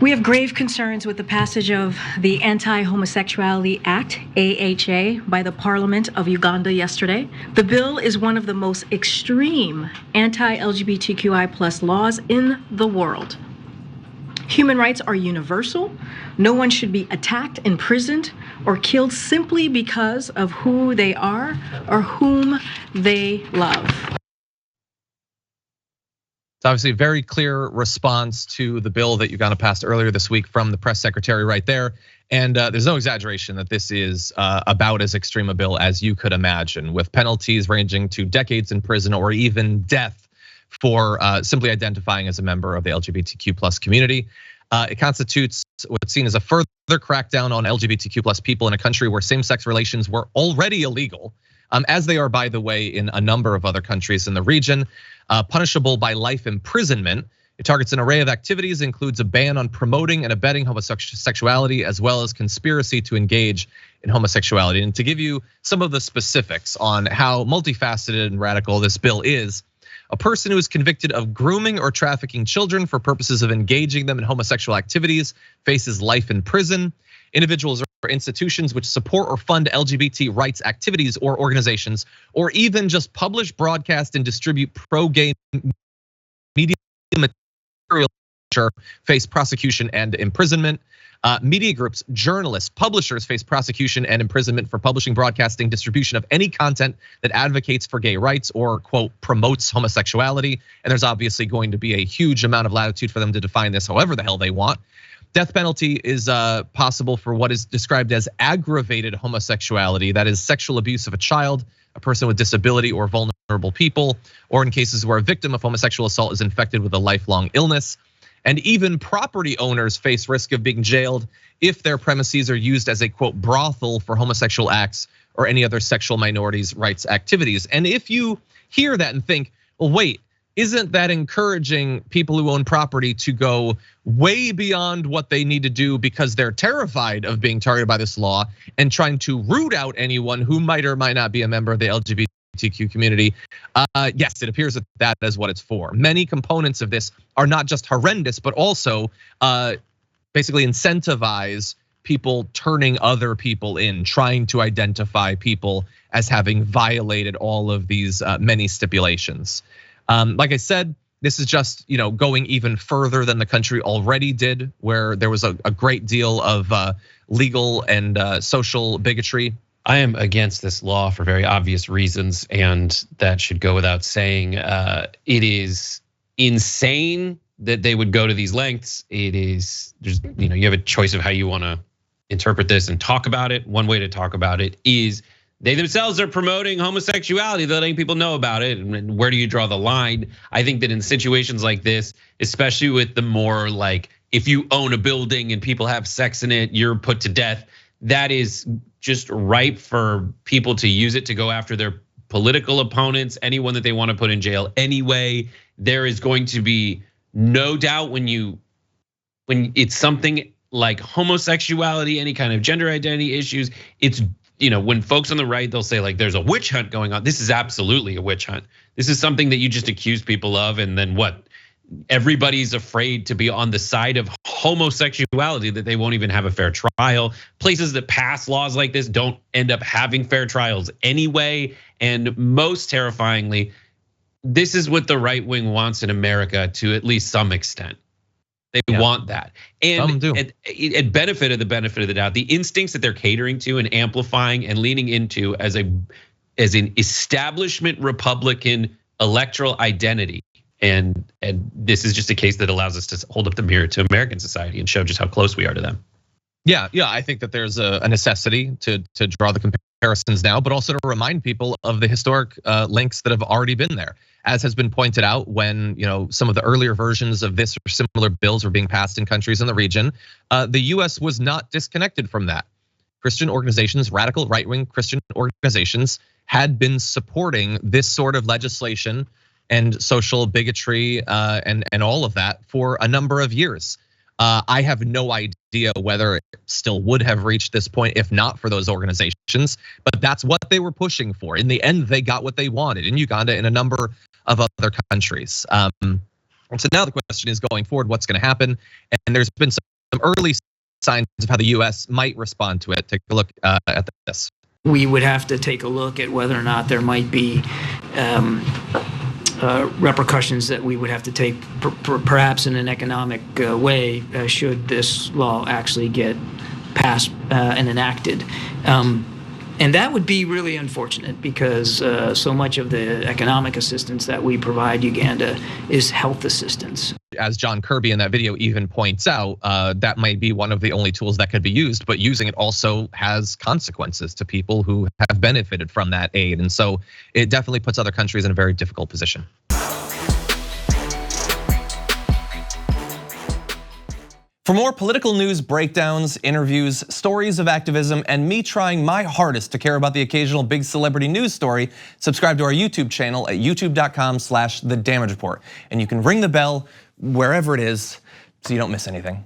We have grave concerns with the passage of the Anti-Homosexuality Act, AHA, by the Parliament of Uganda yesterday. The bill is one of the most extreme anti-LGBTQI+ laws in the world. Human rights are universal. No one should be attacked, imprisoned, or killed simply because of who they are or whom they love. It's obviously a very clear response to the bill that Uganda passed earlier this week from the press secretary right there. And there's no exaggeration that this is about as extreme a bill as you could imagine, with penalties ranging to decades in prison or even death for simply identifying as a member of the LGBTQ+ community. It constitutes what's seen as a further crackdown on LGBTQ+ people in a country where same-sex relations were already illegal, as they are, by the way, in a number of other countries in the region. Punishable by life imprisonment. It targets an array of activities, includes a ban on promoting and abetting homosexuality, as well as conspiracy to engage in homosexuality. And to give you some of the specifics on how multifaceted and radical this bill is, a person who is convicted of grooming or trafficking children for purposes of engaging them in homosexual activities faces life in prison. Individuals or institutions which support or fund LGBT rights activities or organizations, or even just publish, broadcast, and distribute pro-gay media material face prosecution and imprisonment. Media groups, journalists, publishers face prosecution and imprisonment for publishing, broadcasting, distribution of any content that advocates for gay rights or, quote, promotes homosexuality. And there's obviously going to be a huge amount of latitude for them to define this however the hell they want. Death penalty is possible for what is described as aggravated homosexuality, that is sexual abuse of a child, a person with disability, or vulnerable people, or in cases where a victim of homosexual assault is infected with a lifelong illness. And even property owners face risk of being jailed if their premises are used as a, quote, brothel for homosexual acts or any other sexual minorities' rights activities. And if you hear that and think, well, wait, isn't that encouraging people who own property to go way beyond what they need to do because they're terrified of being targeted by this law and trying to root out anyone who might or might not be a member of the LGBTQ community? Yes, it appears that that is what it's for. Many components of this are not just horrendous, but also basically incentivize people turning other people in, trying to identify people as having violated all of these many stipulations. Like I said, this is just going even further than the country already did, where there was a great deal of legal and social bigotry. I am against this law for very obvious reasons, and that should go without saying. It is insane that they would go to these lengths. It is, you have a choice of how you want to interpret this and talk about it. One way to talk about it is they themselves are promoting homosexuality, they're letting people know about it. And where do you draw the line? I think that in situations like this, especially with the more like, if you own a building and people have sex in it, you're put to death. That is just ripe for people to use it to go after their political opponents, anyone that they want to put in jail anyway. There is going to be no doubt when it's something like homosexuality, any kind of gender identity issues, it's, when folks on the right, they'll say like there's a witch hunt going on. This is absolutely a witch hunt. This is something that you just accuse people of, and then what? Everybody's afraid to be on the side of homosexuality, that they won't even have a fair trial. Places that pass laws like this don't end up having fair trials anyway. And most terrifyingly, this is what the right wing wants in America to at least some extent. They want that. And at benefit of the doubt, the instincts that they're catering to and amplifying and leaning into as an establishment Republican electoral identity. And this is just a case that allows us to hold up the mirror to American society and show just how close we are to them. Yeah, I think that there's a necessity to draw the comparisons now, but also to remind people of the historic links that have already been there. As has been pointed out, when some of the earlier versions of this or similar bills were being passed in countries in the region, the US was not disconnected from that. Christian organizations, radical right-wing Christian organizations, had been supporting this sort of legislation and social bigotry and all of that for a number of years. I have no idea whether it still would have reached this point if not for those organizations, but that's what they were pushing for. In the end, they got what they wanted in Uganda and a number of other countries. And so now the question is, going forward, what's going to happen? And there's been some early signs of how the U.S. might respond to it. Take a look at this. We would have to take a look at whether or not there might be repercussions that we would have to take, perhaps in an economic way, should this law actually get passed and enacted. And that would be really unfortunate because so much of the economic assistance that we provide Uganda is health assistance. As John Kirby in that video even points out, that might be one of the only tools that could be used, but using it also has consequences to people who have benefited from that aid. And so it definitely puts other countries in a very difficult position. For more political news, breakdowns, interviews, stories of activism, and me trying my hardest to care about the occasional big celebrity news story, subscribe to our YouTube channel at youtube.com/thedamagereport. And you can ring the bell wherever it is so you don't miss anything.